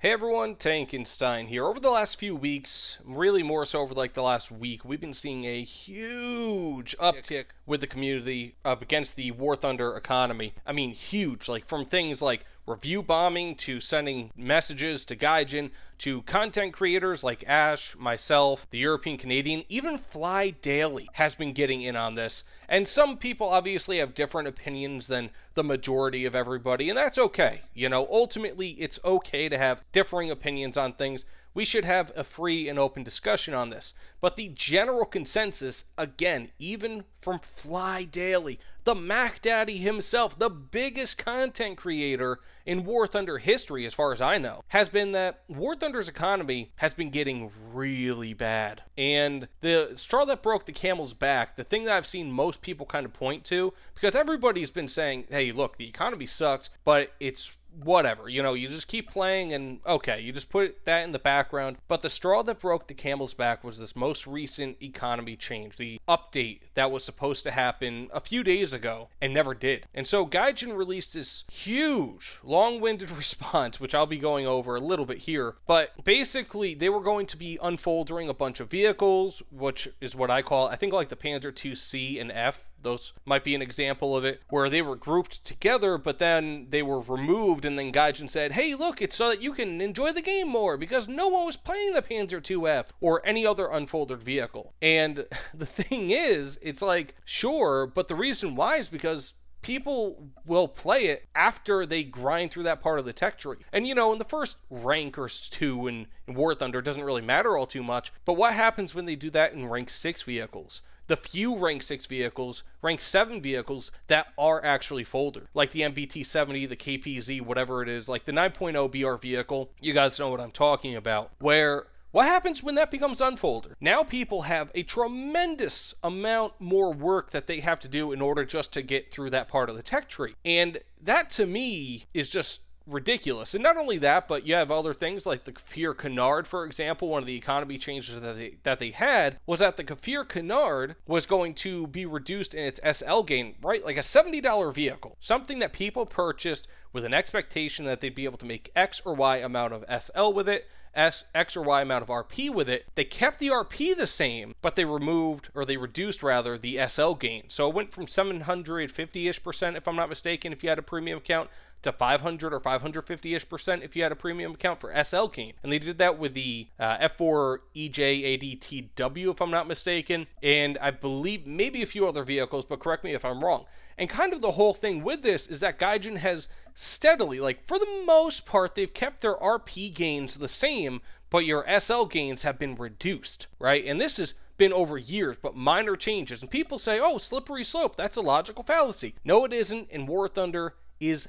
Hey everyone, Tankenstein here. Over the last few weeks, really more so over the last week, we've been seeing a huge uptick with the community up against the War Thunder economy. I mean, huge. From things like review bombing to sending messages to Gaijin to content creators like Ash, myself, the European Canadian, even Fly Daily has been getting in on this. And some people obviously have different opinions than the majority of everybody, and that's okay. Ultimately, it's okay to have differing opinions on things. We should have a free and open discussion on this. But the general consensus, again, even from Fly Daily, the Mac Daddy himself, the biggest content creator in War Thunder history, as far as I know, has been that War Thunder's economy has been getting really bad. And the straw that broke the camel's back, the thing that I've seen most people kind of point to, because everybody's been saying, hey, look, the economy sucks, but it's whatever, you just keep playing and okay, you just put that in the background. But the straw that broke the camel's back was this most recent economy change, the update that was supposed to happen a few days ago and never did. And so Gaijin released this huge, long-winded response, which I'll be going over a little bit here. But basically, they were going to be unfolding a bunch of vehicles, which is what I call, I think like the Panzer II-C and F. Those might be an example of it, where they were grouped together, but then they were removed, and then Gaijin said, hey, look, it's so that you can enjoy the game more, because no one was playing the Panzer II-F or any other unfolded vehicle. And the thing is, it's like, sure, but the reason why is because people will play it after they grind through that part of the tech tree. And in the first rank or two in War Thunder, it doesn't really matter all too much, but what happens when they do that in rank 6 vehicles? The few rank 6 vehicles, rank 7 vehicles that are actually folder, like the MBT-70, the KPZ, whatever it is, like the 9.0 BR vehicle, you guys know what I'm talking about, where what happens when that becomes unfolder? Now people have a tremendous amount more work that they have to do in order just to get through that part of the tech tree. And that to me is just ridiculous. And not only that, but you have other things like the Kafir Canard, for example. One of the economy changes that they had was that the Kafir Canard was going to be reduced in its SL gain, right? Like a $70 vehicle, something that people purchased with an expectation that they'd be able to make X or Y amount of SL with it, X or Y amount of RP with it. They kept the RP the same, but they reduced rather the SL gain. So it went from 750-ish%, if I'm not mistaken, if you had a premium account, to 500 or 550-ish% if you had a premium account for SL gain. And they did that with the F4 EJ-ADTW, if I'm not mistaken, and I believe maybe a few other vehicles, but correct me if I'm wrong. And kind of the whole thing with this is that Gaijin has steadily, for the most part, they've kept their RP gains the same, but your SL gains have been reduced, right? And this has been over years, but minor changes. And people say, oh, slippery slope, that's a logical fallacy. No, it isn't, and War Thunder is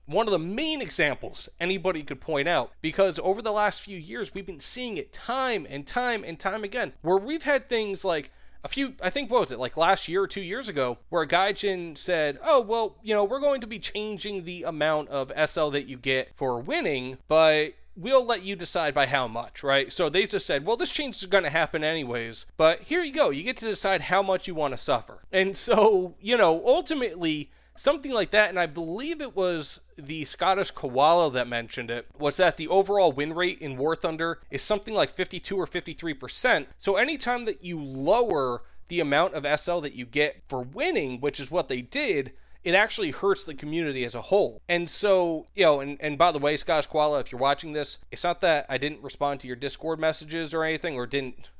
one of the main examples anybody could point out, because over the last few years we've been seeing it time and time and time again, where we've had things like I think, what was it, like last year or 2 years ago, where Gaijin said, oh, well, we're going to be changing the amount of SL that you get for winning, but we'll let you decide by how much, right? So they just said, well, this change is going to happen anyways, but here you go. You get to decide how much you want to suffer. And so, ultimately, something like that, and I believe it was the Scottish Koala that mentioned it, was that the overall win rate in War Thunder is something like 52 or 53%. So anytime that you lower the amount of SL that you get for winning, which is what they did, it actually hurts the community as a whole. And so, and by the way, Scottish Koala, if you're watching this, it's not that I didn't respond to your Discord messages or anything, or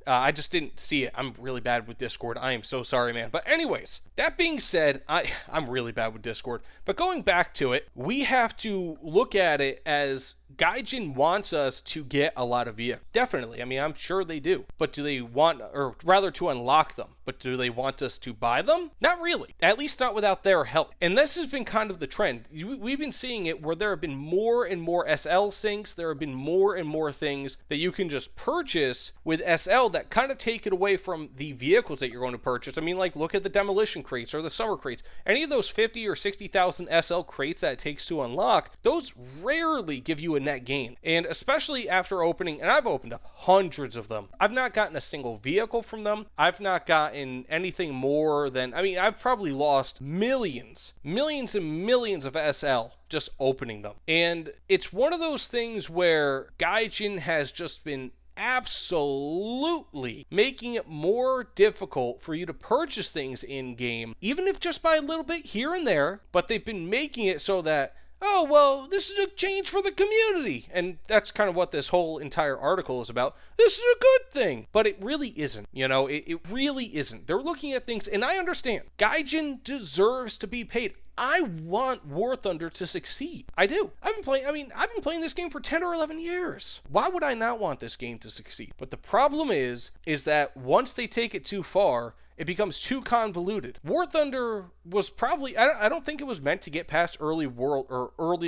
I just didn't see it. I'm really bad with Discord. I am so sorry, man. But anyways, that being said, I'm really bad with Discord. But going back to it, we have to look at it as Gaijin wants us to get a lot of vehicles. Definitely. I mean, I'm sure they do. But do they want, or rather to unlock them? But do they want us to buy them? Not really. At least not without their help. And this has been kind of the trend. We've been seeing it where there have been more and more SL syncs. There have been more and more things that you can just purchase with SL that that kind of take it away from the vehicles that you're going to purchase. I mean, like, look at the demolition crates or the summer crates. Any of those 50 or 60,000 SL crates that it takes to unlock, those rarely give you a net gain. And especially after opening, and I've opened up hundreds of them, I've not gotten a single vehicle from them. I've not gotten anything more than, I mean, I've probably lost millions and millions of SL just opening them. And it's one of those things where Gaijin has just been absolutely making it more difficult for you to purchase things in game, even if just by a little bit here and there. But they've been making it so that, oh, well, this is a change for the community. And that's kind of what this whole entire article is about. This is a good thing. But it really isn't. You know, it really isn't. They're looking at things, and I understand. Gaijin deserves to be paid. I want War Thunder to succeed. I do. I've been playing this game for 10 or 11 years. Why would I not want this game to succeed? But the problem is that once they take it too far, it becomes too convoluted. War Thunder was probably, I don't think it was meant to get past early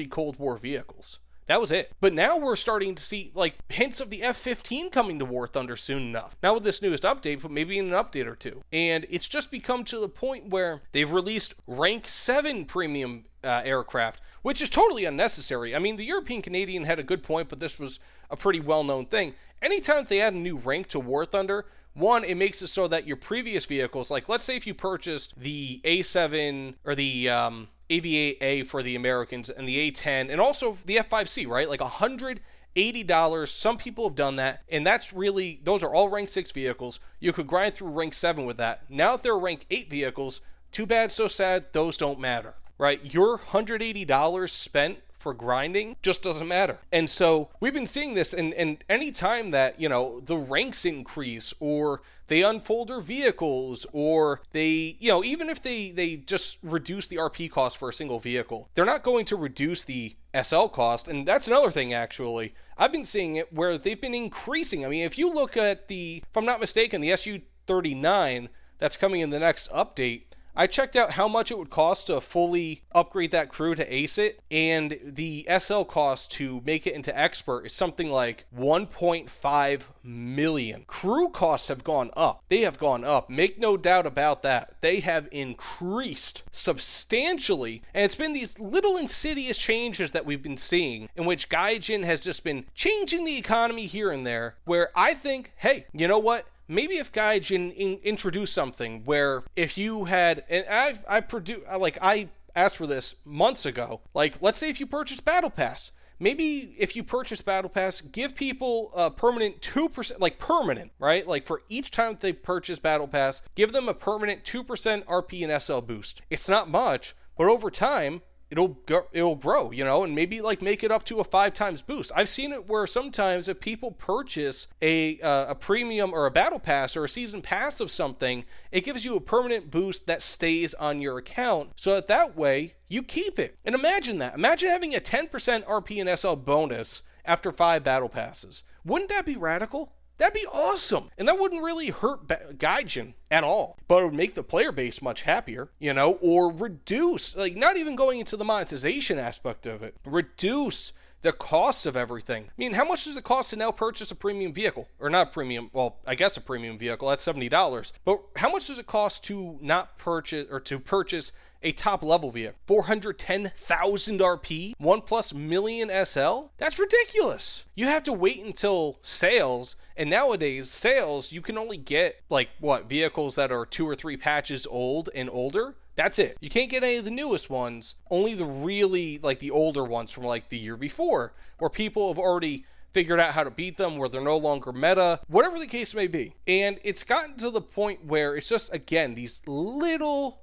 Cold War vehicles. That was it. But now we're starting to see like hints of the F-15 coming to War Thunder soon enough. Not with this newest update, but maybe in an update or two. And it's just become to the point where they've released rank 7 premium aircraft, which is totally unnecessary. I mean, the European Canadian had a good point, but this was a pretty well-known thing. Anytime they add a new rank to War Thunder, one, it makes it so that your previous vehicles, like let's say if you purchased the A7 or the AVA for the Americans and the A10 and also the F5C, right? Like $180. Some people have done that, and that's really, those are all rank 6 vehicles. You could grind through rank 7 with that. Now that they're rank 8 vehicles, too bad, so sad, those don't matter, right? Your $180 spent for grinding just doesn't matter. And so we've been seeing this, and any time that, you know, the ranks increase or they unfold their vehicles or they, you know, even if they just reduce the RP cost for a single vehicle, they're not going to reduce the SL cost. And that's another thing, actually. I've been seeing it where they've been increasing. I mean, if you look at the, if I'm not mistaken, the SU-39 that's coming in the next update, I checked out how much it would cost to fully upgrade that crew to ace it, and the SL cost to make it into expert is something like 1.5 million. Crew costs have gone up. They have gone up. Make no doubt about that. They have increased substantially, and it's been these little insidious changes that we've been seeing in which Gaijin has just been changing the economy here and there, where I think, hey, you know what? Maybe if Gaijin introduced something where if you had, and I asked for this months ago, like let's say if you purchase Battle Pass, maybe if you purchase Battle Pass, give people a permanent 2%, like permanent, right? Like for each time that they purchase Battle Pass, give them a permanent 2% RP and SL boost. It's not much, but over time, it'll grow, you know, and maybe like make it up to a 5 times boost. I've seen it where sometimes if people purchase a premium or a battle pass or a season pass of something, it gives you a permanent boost that stays on your account so that way you keep it. And imagine that. Imagine having a 10% RP and SL bonus after 5 battle passes. Wouldn't that be radical? That'd be awesome. And that wouldn't really hurt Gaijin at all. But it would make the player base much happier, you know, or reduce, like not even going into the monetization aspect of it, reduce the costs of everything. I mean, how much does it cost to now purchase a premium vehicle? Or not premium, well, I guess a premium vehicle, that's $70. But how much does it cost to not purchase, or to purchase a top level vehicle? 410,000 RP, 1+ million SL? That's ridiculous. You have to wait until sales, and nowadays sales, you can only get like what, vehicles that are 2 or 3 patches old and older. That's it. You can't get any of the newest ones, only the really like the older ones from like the year before, where people have already figured out how to beat them, where they're no longer meta, whatever the case may be. And it's gotten to the point where it's just, again, these little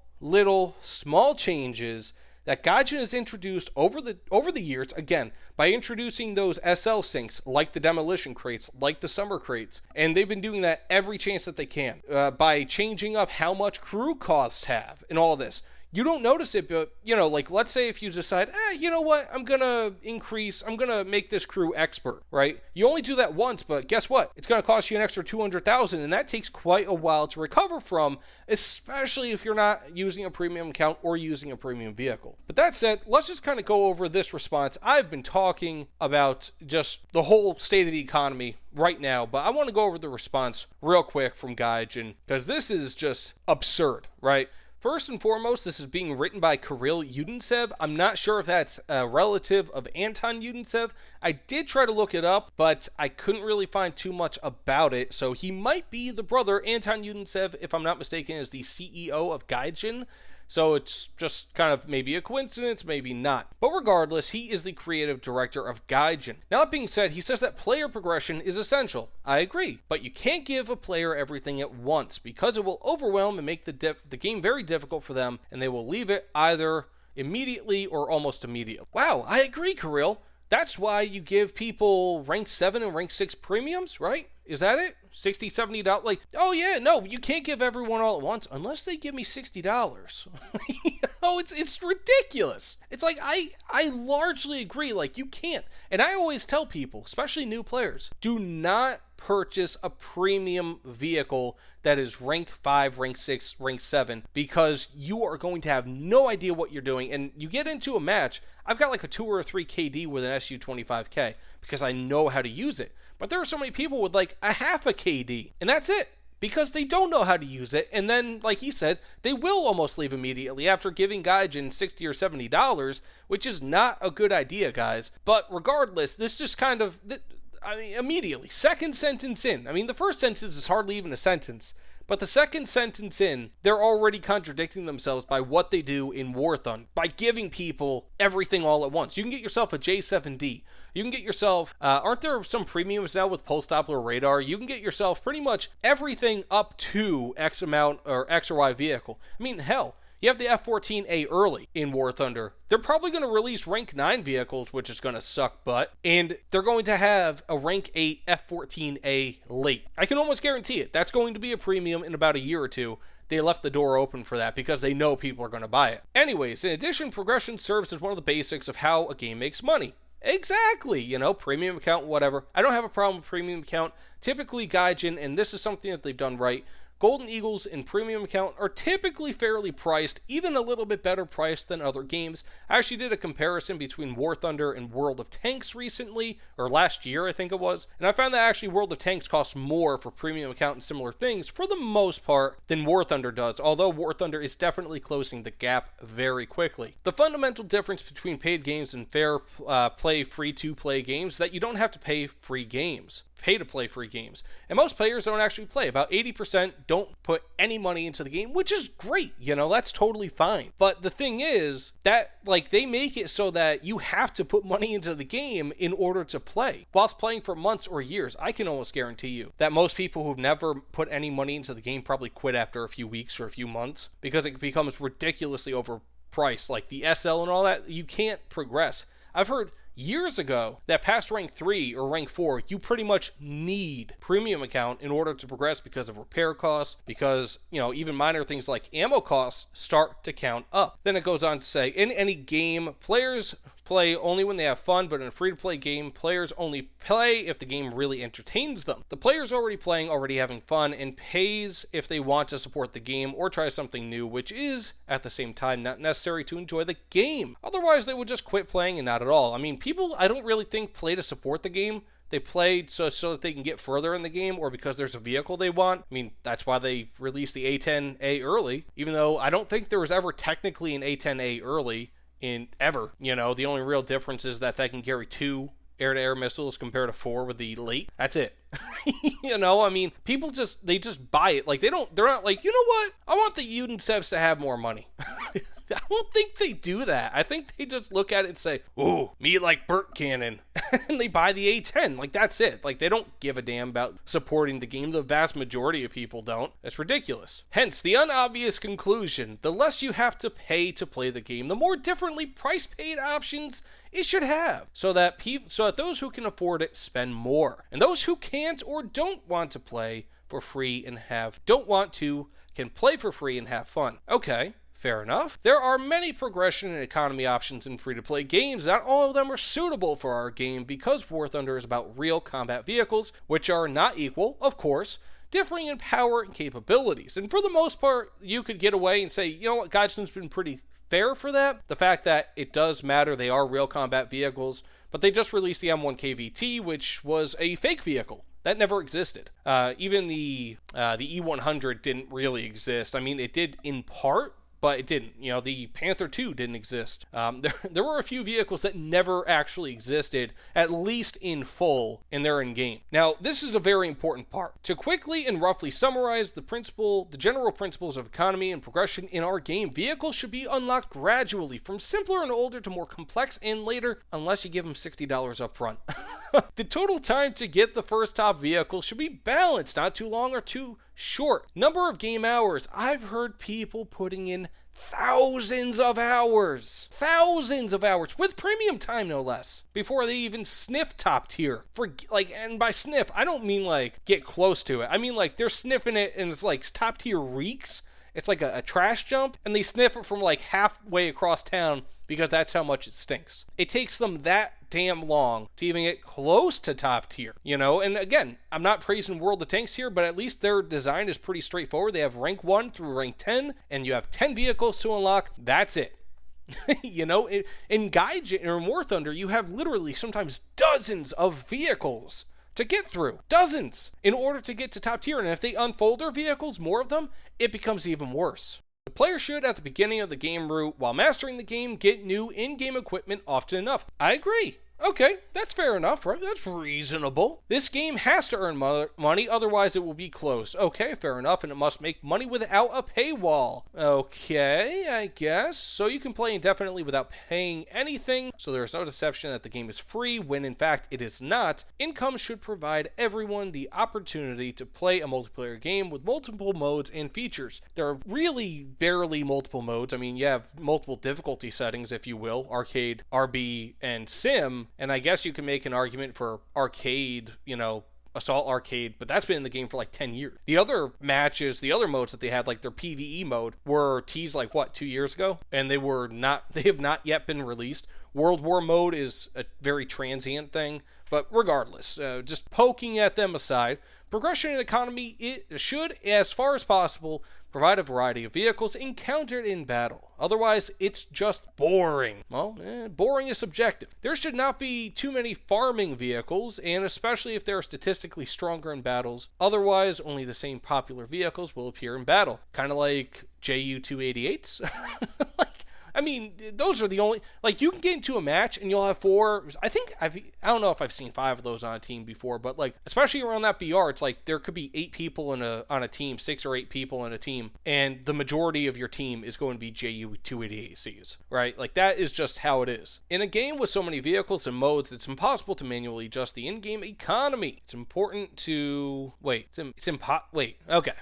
small changes that Gaijin has introduced over the years, again, by introducing those SL syncs, like the demolition crates, like the summer crates, and they've been doing that every chance that they can, by changing up how much crew costs have and all this. you don't notice it, but, like, let's say if you decide, you know what, I'm going to make this crew expert, right? You only do that once, but guess what? It's going to cost you an extra 200,000, and that takes quite a while to recover from, especially if you're not using a premium account or using a premium vehicle. But that said, let's just kind of go over this response. I've been talking about just the whole state of the economy right now, but I want to go over the response real quick from Gaijin, because this is just absurd, right? First and foremost, this is being written by Kirill Yudintsev. I'm not sure if that's a relative of Anton Yudintsev. I did try to look it up, but I couldn't really find too much about it. So he might be the brother. Anton Yudintsev, if I'm not mistaken, is the CEO of Gaijin. So it's just kind of maybe a coincidence, maybe not. But regardless, he is the creative director of Gaijin. Now, that being said, he says that player progression is essential. I agree, but you can't give a player everything at once because it will overwhelm and make the game very difficult for them, and they will leave it either immediately or almost immediately. Wow, I agree, Kirill. That's why you give people rank 7 and rank 6 premiums, right? Is that it? $60, $70? Like, oh yeah, no, you can't give everyone all at once unless they give me $60. It's ridiculous. It's like, I largely agree. Like, you can't. And I always tell people, especially new players, do not purchase a premium vehicle that is rank 5, rank 6, rank 7, because you are going to have no idea what you're doing. And you get into a match, I've got like a 2 or a 3 KD with an SU-25K because I know how to use it. But there are so many people with like a half a KD, and that's it, because they don't know how to use it. And then, like he said, they will almost leave immediately after giving Gaijin $60 or $70, which is not a good idea, guys. But regardless, this just kind of, immediately, second sentence in. The first sentence is hardly even a sentence. But the second sentence in, they're already contradicting themselves by what they do in War Thunder, by giving people everything all at once. You can get yourself a J7D. You can get yourself, aren't there some premiums now with pulse Doppler radar? You can get yourself pretty much everything up to X amount or X or Y vehicle. Hell, you have the F-14A early in War Thunder. They're probably going to release rank 9 vehicles, which is going to suck butt. And they're going to have a rank 8 F-14A late. I can almost guarantee it. That's going to be a premium in about a year or two. They left the door open for that because they know people are going to buy it. Anyways, in addition, progression serves as one of the basics of how a game makes money. Exactly, premium account, whatever. I don't have a problem with premium account. Typically, Gaijin, and this is something that they've done right, Golden Eagles in premium account are typically fairly priced, even a little bit better priced than other games. I actually did a comparison between War Thunder and World of Tanks recently, or last year I think it was, and I found that actually World of Tanks costs more for premium account and similar things for the most part than War Thunder does, although War Thunder is definitely closing the gap very quickly. The fundamental difference between paid games and fair play free-to-play games is that you don't have to pay to play free games. And most players don't actually play. About 80% don't put any money into the game, which is great. That's totally fine. But the thing is that, they make it so that you have to put money into the game in order to play. Whilst playing for months or years, I can almost guarantee you that most people who've never put any money into the game probably quit after a few weeks or a few months because it becomes ridiculously overpriced. Like the SL and all that, you can't progress. I've heard years ago that past rank 3 or rank 4, you pretty much need premium account in order to progress because of repair costs, because, even minor things like ammo costs start to count up. Then it goes on to say, in any game, players play only when they have fun, but in a free-to-play game, players only play if the game really entertains them. The players already playing, already having fun, and pays if they want to support the game or try something new, which is, at the same time, not necessary to enjoy the game. Otherwise, they would just quit playing and not at all. People, I don't really think, play to support the game. They play so that they can get further in the game or because there's a vehicle they want. That's why they released the A10A early, even though I don't think there was ever technically an A10A early in ever. The only real difference is that they can carry 2 air-to-air missiles compared to 4 with the late. That's it. People they just buy it. They're not like, you know what? I want the Yudentsevs to have more money. I don't think they do that. I think they just look at it and say, ooh, me like Burt Cannon. And they buy the A10. That's it. They don't give a damn about supporting the game. The vast majority of people don't. It's ridiculous. Hence, the unobvious conclusion, the less you have to pay to play the game, the more differently price-paid options it should have, so that those who can afford it spend more. And those who can't or don't want to play for free and can play for free and have fun. Okay. fair enough. There are many progression and economy options in free-to-play games. Not all of them are suitable for our game because War Thunder is about real combat vehicles, which are not equal, of course, differing in power and capabilities. And for the most part, you could get away and say, you know what, Gaijin's been pretty fair for that. The fact that it does matter, they are real combat vehicles, but they just released the M1 KVT, which was a fake vehicle. That never existed. Even the E100 didn't really exist. I mean, it did in part, but it didn't. You know, the Panther 2 didn't exist. There were a few vehicles that never actually existed, at least in full, and they're in game. Now, this is a very important part. To quickly and roughly summarize the general principles of economy and progression in our game, vehicles should be unlocked gradually, from simpler and older to more complex and later, unless you give them $60 up front. The total time to get the first top vehicle should be balanced, not too long or too short. Number of game hours. I've heard people putting in thousands of hours, with premium time no less, before they even sniff top tier. And by sniff, I don't mean like get close to it. I mean like they're sniffing it and it's like top tier reeks. It's like a trash dump, and they sniff it from like halfway across town because that's how much it stinks. It takes them that damn long to even get close to top tier, you know? And again, I'm not praising World of Tanks here, but at least their design is pretty straightforward. They have rank 1 through rank 10, and you have 10 vehicles to unlock. That's it. You know, in Gaijin or in War Thunder, you have literally sometimes dozens of vehicles to get through. Dozens! In order to get to top tier, and if they unfold their vehicles, more of them, it becomes even worse. The player should, at the beginning of the game route, while mastering the game, get new in-game equipment often enough. I agree. Okay, that's fair enough, right? That's reasonable. This game has to earn money, otherwise it will be closed. Okay, fair enough, and it must make money without a paywall. Okay, I guess. So you can play indefinitely without paying anything, so there is no deception that the game is free, when in fact it is not. Income should provide everyone the opportunity to play a multiplayer game with multiple modes and features. There are really barely multiple modes. I mean, you have multiple difficulty settings, if you will, arcade, RB, and sim. And I guess you can make an argument for arcade, you know, Assault Arcade, but that's been in the game for like 10 years. The other matches, the other modes that they had, like their PvE mode, were teased like, what, 2 years ago? And they have not yet been released. World War mode is a very transient thing, but regardless, just poking at them aside, progression and economy, it should, as far as possible, provide a variety of vehicles encountered in battle. Otherwise, it's just boring. Well, boring is subjective. There should not be too many farming vehicles, and especially if they're statistically stronger in battles. Otherwise, only the same popular vehicles will appear in battle. Kind of like JU-288s. I mean, those are the only, like, you can get into a match and you'll have 4, I don't know if I've seen 5 of those on a team before, but like, especially around that BR, it's like there could be 8 people on a team, 6 or 8 people in a team, and the majority of your team is going to be JU-288Cs, right? Like, that is just how it is. In a game with so many vehicles and modes, it's impossible to manually adjust the in-game economy. It's important to, okay,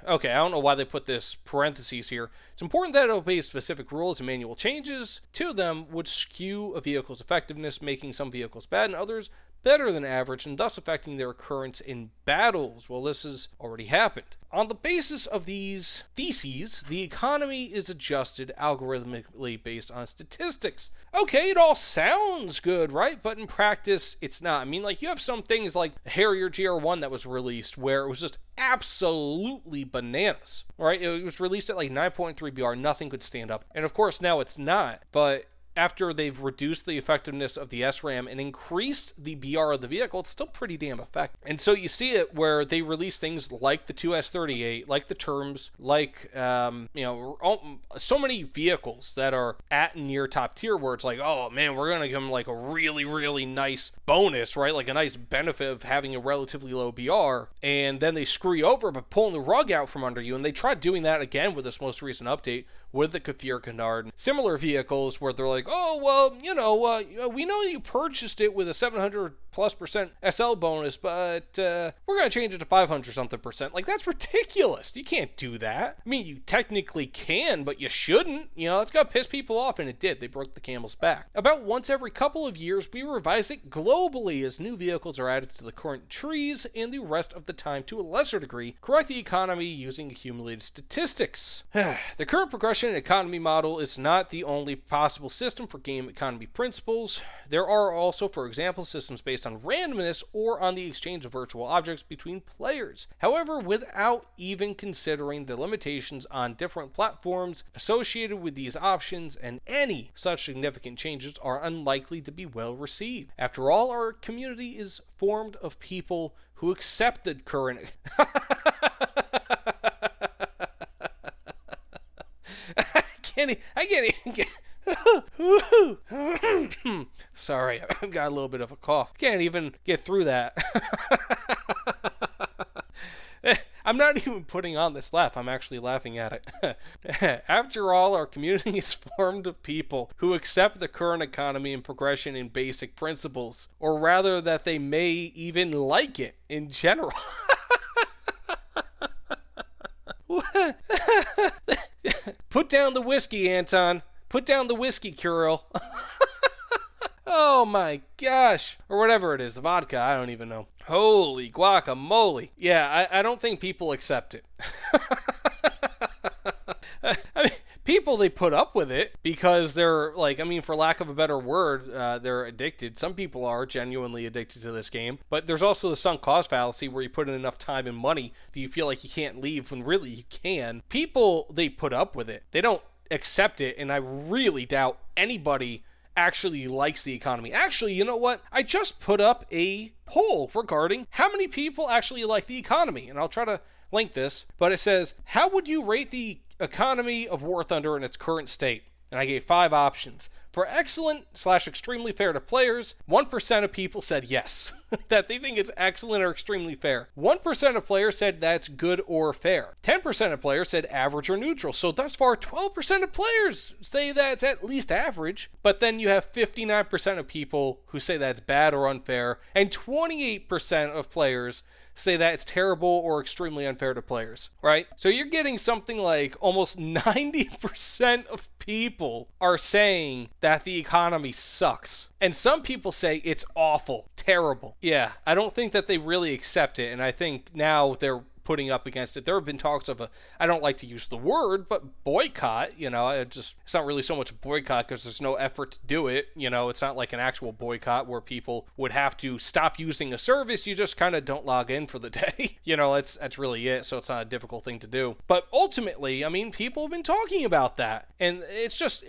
I don't know why they put this parentheses here. It's important that it obeys specific rules, and manual changes to them would skew a vehicle's effectiveness, making some vehicles bad and others better than average, and thus affecting their occurrence in battles. Well, this has already happened. On the basis of these theses, the economy is adjusted algorithmically based on statistics. Okay, it all sounds good, right? But in practice, it's not. I mean, like, you have some things like Harrier GR1 that was released where it was just absolutely bananas, right? It was released at like 9.3 BR, nothing could stand up. And of course, now it's not, but after they've reduced the effectiveness of the SRAM and increased the BR of the vehicle, it's still pretty damn effective. And so you see it where they release things like the 2S38, like the Terms, like, so many vehicles that are at and near top tier where it's like, oh man, we're going to give them like a really, really nice bonus, right? Like a nice benefit of having a relatively low BR. And then they screw you over by pulling the rug out from under you. And they tried doing that again with this most recent update with the Kafir Canard. Similar vehicles where they're like, oh, well, we know you purchased it with a $700+ 500+% SL bonus, but we're going to change it to 500-something%. Like, that's ridiculous. You can't do that. I mean, you technically can, but you shouldn't. You know, that's going to piss people off, and it did. They broke the camel's back. About once every couple of years, we revise it globally as new vehicles are added to the current trees, and the rest of the time, to a lesser degree, correct the economy using accumulated statistics. The current progression and economy model is not the only possible system for game economy principles. There are also, for example, systems based on randomness or on the exchange of virtual objects between players. However, without even considering the limitations on different platforms associated with these options, and any such significant changes are unlikely to be well received. After all, our community is formed of people who accept the current... I can't even get... Sorry, I've got a little bit of a cough. Can't even get through that. I'm not even putting on this laugh. I'm actually laughing at it. After all, our community is formed of people who accept the current economy and progression in basic principles, or rather that they may even like it in general. Put down the whiskey, Anton. Put down the whiskey, Curl. Oh my gosh. Or whatever it is, the vodka, I don't even know. Holy guacamole. Yeah, I don't think people accept it. I mean, people, they put up with it because they're, like, I mean, for lack of a better word, they're addicted. Some people are genuinely addicted to this game, but there's also the sunk cost fallacy where you put in enough time and money that you feel like you can't leave when really you can. People, they put up with it. They don't accept it, and I really doubt anybody actually likes the economy. Actually, you know what? I just put up a poll regarding how many people actually like the economy, and I'll try to link this, but it says, how would you rate the economy of War Thunder in its current state? And I gave 5 options. For excellent/extremely fair to players, 1% of people said yes, that they think it's excellent or extremely fair. 1% of players said that's good or fair. 10% of players said average or neutral. So thus far, 12% of players say that's at least average. But then you have 59% of people who say that's bad or unfair, and 28% of players say that it's terrible or extremely unfair to players, right? So you're getting something like almost 90% of people are saying that the economy sucks. And some people say it's awful, terrible. Yeah, I don't think that they really accept it, and I think now they're putting up against it. There have been talks of I don't like to use the word, but boycott, you know, it's not really so much a boycott because there's no effort to do it. You know, it's not like an actual boycott where people would have to stop using a service. You just kind of don't log in for the day. You know, that's really it. So it's not a difficult thing to do. But ultimately, I mean, people have been talking about that, and it's just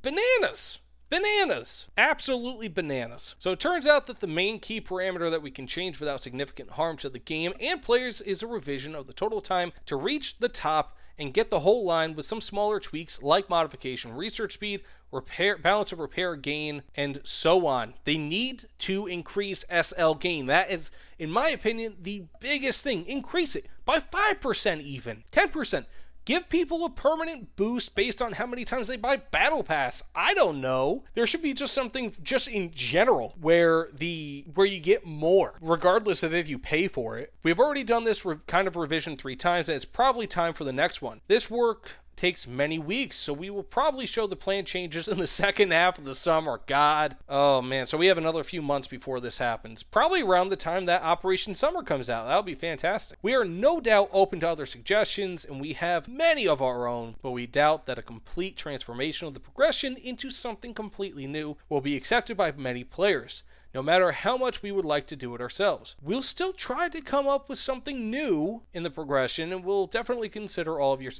bananas. Bananas. Absolutely bananas. So it turns out that the main key parameter that we can change without significant harm to the game and players is a revision of the total time to reach the top and get the whole line with some smaller tweaks like modification, research speed, repair, balance of repair gain, and so on. They need to increase SL gain. That is, in my opinion, the biggest thing. Increase it by 5% even, 10%. Give people a permanent boost based on how many times they buy Battle Pass. I don't know. There should be just something just in general where you get more, regardless of if you pay for it. We've already done this kind of revision 3 times, and it's probably time for the next one. This work takes many weeks, so we will probably show the plan changes in the second half of the summer. God. Oh man, so we have another few months before this happens. Probably around the time that Operation Summer comes out. That'll be fantastic. We are no doubt open to other suggestions, and we have many of our own, but we doubt that a complete transformation of the progression into something completely new will be accepted by many players, no matter how much we would like to do it ourselves. We'll still try to come up with something new in the progression, and we'll definitely consider all of your,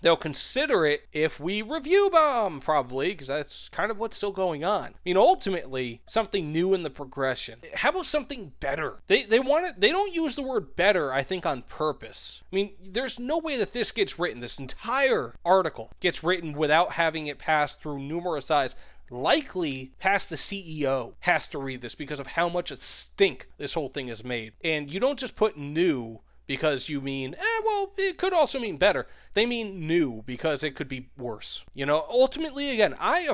they'll consider it if we review bomb, probably, because that's kind of what's still going on. I mean, ultimately, something new in the progression. How about something better? They don't use the word better, I think, on purpose. I mean, there's no way that this gets written, this entire article gets written without having it pass through numerous eyes. Likely past the CEO has to read this because of how much a stink this whole thing has made. And you don't just put new because you mean, well, it could also mean better. They mean new because it could be worse. Ultimately, again, I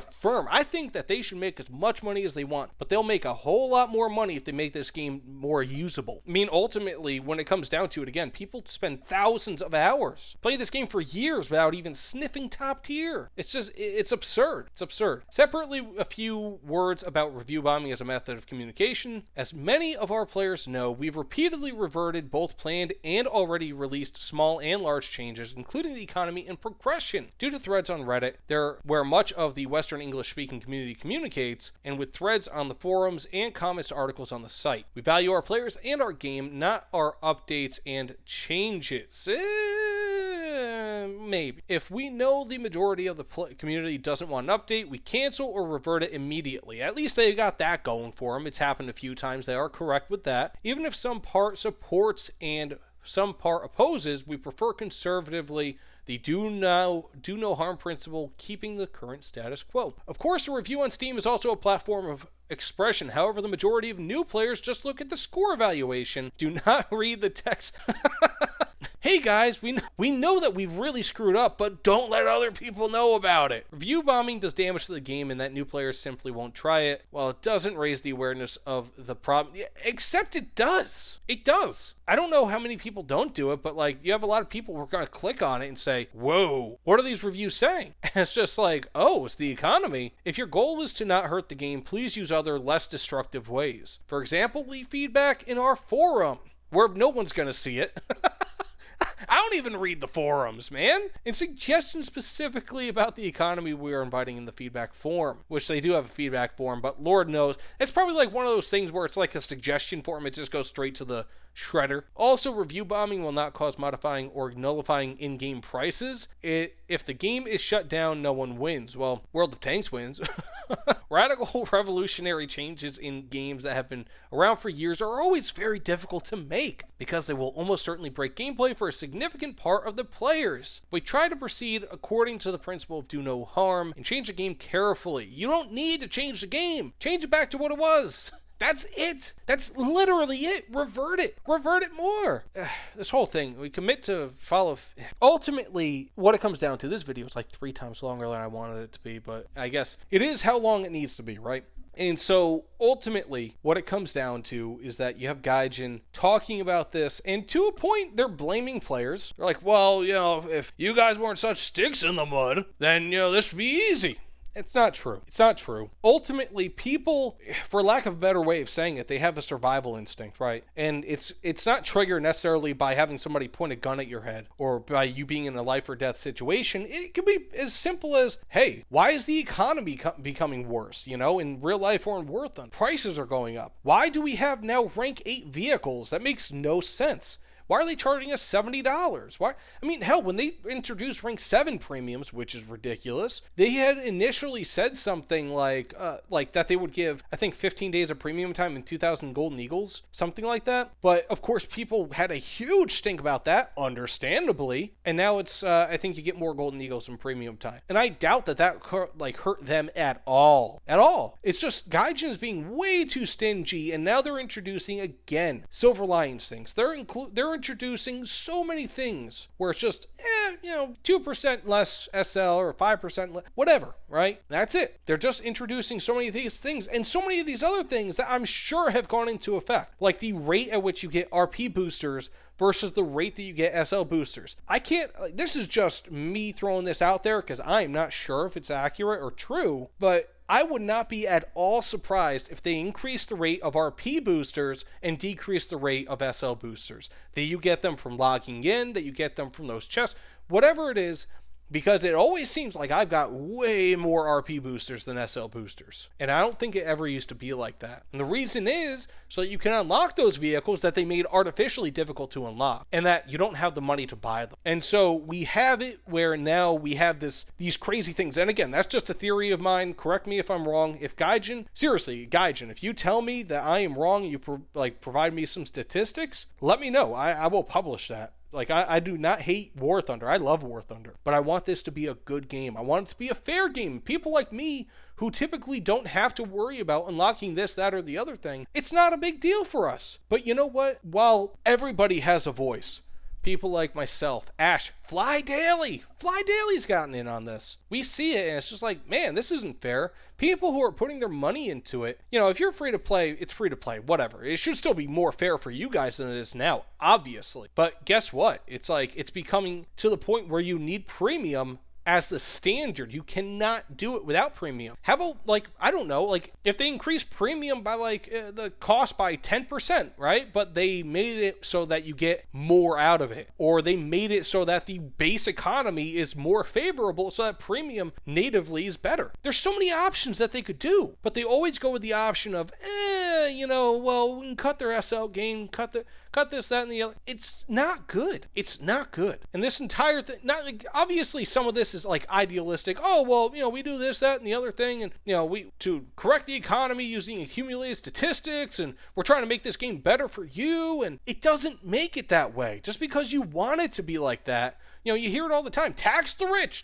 think that they should make as much money as they want, but they'll make a whole lot more money if they make this game more usable. I mean, ultimately, when it comes down to it, again, people spend thousands of hours playing this game for years without even sniffing top tier. It's absurd. It's absurd. Separately, a few words about review bombing as a method of communication. As many of our players know, we've repeatedly reverted both planned and already released small and large changes, including the economy and progression, due to threads on Reddit, where much of the Western English-speaking community communicates, and with threads on the forums and comments to articles on the site. We value our players and our game, not our updates and changes. Maybe. If we know the majority of the community doesn't want an update, we cancel or revert it immediately. At least they got that going for them. It's happened a few times. They are correct with that. Even if some part supports and some part opposes, we prefer conservatively the do no harm principle, keeping the current status quo. Of course, the review on Steam is also a platform of expression. However, the majority of new players just look at the score evaluation. Do not read the text. Hey guys, we know that we've really screwed up, but don't let other people know about it. Review bombing does damage to the game, and that new players simply won't try it. While it doesn't raise the awareness of the problem, except it does. It does. I don't know how many people don't do it, but you have a lot of people who are going to click on it and say, whoa, what are these reviews saying? And it's just like, oh, it's the economy. If your goal is to not hurt the game, please use other less destructive ways. For example, leave feedback in our forum, where no one's going to see it. I don't even read the forums, man. And suggestions specifically about the economy we are inviting in the feedback form, which they do have a feedback form, but Lord knows, it's probably one of those things where it's like a suggestion form. It just goes straight to the shredder. Also, review bombing will not cause modifying or nullifying in-game prices. If the game is shut down, no one wins. Well, World of Tanks wins. Radical revolutionary changes in games that have been around for years are always very difficult to make because they will almost certainly break gameplay for a significant part of the players. We try to proceed according to the principle of do no harm and change the game carefully. You don't need to change the game. Change it back to what it was. That's it. That's literally it. Revert it. Revert it more. This whole thing, we commit to follow. Ultimately, what it comes down to, this video is 3 times longer than I wanted it to be, but I guess it is how long it needs to be, right? And so, ultimately, what it comes down to is that you have Gaijin talking about this, and to a point, they're blaming players. They're like, well, if you guys weren't such sticks in the mud, then, this would be easy. It's not true. It's not true. Ultimately, people, for lack of a better way of saying it, they have a survival instinct, right? And it's not triggered necessarily by having somebody point a gun at your head or by you being in a life or death situation. It can be as simple as, hey, why is the economy becoming worse? In real life or in War Thunder, prices are going up. Why do we have now rank 8 vehicles? That makes no sense. Why are they charging us $70? Why? I mean, hell, when they introduced rank 7 premiums, which is ridiculous, they had initially said something like that they would give, I think, 15 days of premium time and 2,000 golden eagles, something like that. But of course, people had a huge stink about that, understandably. And now it's, I think you get more golden eagles and premium time. And I doubt that hurt them at all. At all. It's just Gaijin is being way too stingy, and now they're introducing again Silver Lions things. They're introducing so many things where it's just 2% less SL or 5% less, whatever, right? That's it. They're just introducing so many of these things and so many of these other things that I'm sure have gone into effect, like the rate at which you get RP boosters versus the rate that you get SL boosters. This is just me throwing this out there because I'm not sure if it's accurate or true, but I would not be at all surprised if they increase the rate of RP boosters and decrease the rate of SL boosters. That you get them from logging in, that you get them from those chests, whatever it is, because it always seems like I've got way more RP boosters than SL boosters. And I don't think it ever used to be like that. And the reason is so that you can unlock those vehicles that they made artificially difficult to unlock, and that you don't have the money to buy them. And so we have it where now we have these crazy things. And again, that's just a theory of mine. Correct me if I'm wrong. If Gaijin, if you tell me that I am wrong, you provide me some statistics, let me know. I will publish that. I do not hate War Thunder. I love War Thunder. But I want this to be a good game. I want it to be a fair game. People like me who typically don't have to worry about unlocking this, that, or the other thing, it's not a big deal for us. But you know what? While everybody has a voice, people like myself, Ash, Fly Daily's gotten in on this. We see it and it's just like, man, this isn't fair. People who are putting their money into it, if you're free to play, it's free to play, whatever. It should still be more fair for you guys than it is now, obviously. But guess what? It's like, it's becoming to the point where you need premium as the standard. You cannot do it without premium. How about, I don't know, if they increase premium by the cost by 10%, right? But they made it so that you get more out of it, or they made it so that the base economy is more favorable so that premium natively is better. There's so many options that they could do, but they always go with the option of, we can cut their SL game, cut this, that, and the other. It's not good. It's not good. And this entire thing, obviously some of this is idealistic. Oh, well, we do this, that, and the other thing, and, we to correct the economy using accumulated statistics, and we're trying to make this game better for you, and it doesn't make it that way. Just because you want it to be like that, you hear it all the time. Tax the rich.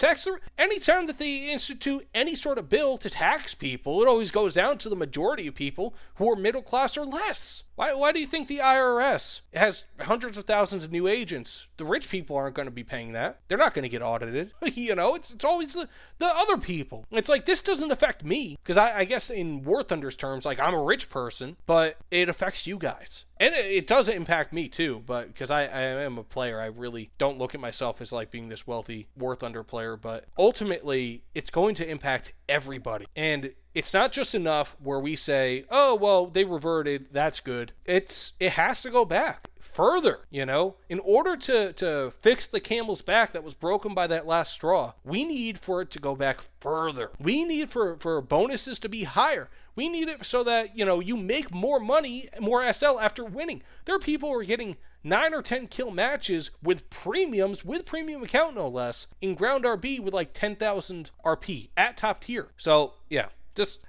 Anytime that they institute any sort of bill to tax people, it always goes down to the majority of people who are middle class or less. Why do you think the IRS has hundreds of thousands of new agents? The rich people aren't going to be paying that. They're not going to get audited. It's always the other people. It's like, this doesn't affect me, because I guess in War Thunder's terms, I'm a rich person, but it affects you guys. And it does impact me too, but because I am a player, I really don't look at myself as being this wealthy War Thunder player, but ultimately it's going to impact everybody. And it's not just enough where we say, oh, well, they reverted, that's good. It has to go back further, in order to fix the camel's back that was broken by that last straw. We need for it to go back further. We need for bonuses to be higher. We need it so that, you make more money, more SL after winning. There are people who are getting 9 or 10 kill matches with premiums, with premium account no less, in ground RB with 10,000 RP at top tier. So, yeah.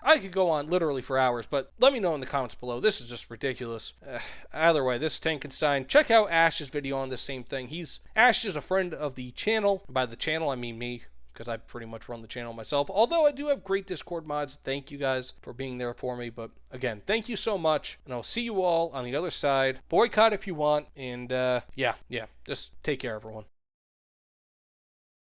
I could go on literally for hours, but let me know in the comments below. This is just ridiculous. Either way, this is Tankenstein. Check out Ash's video on the same thing. Ash is a friend of the channel. By the channel, I mean me, because I pretty much run the channel myself. Although I do have great Discord mods. Thank you guys for being there for me. But again, thank you so much, and I'll see you all on the other side. Boycott if you want, and just take care, everyone.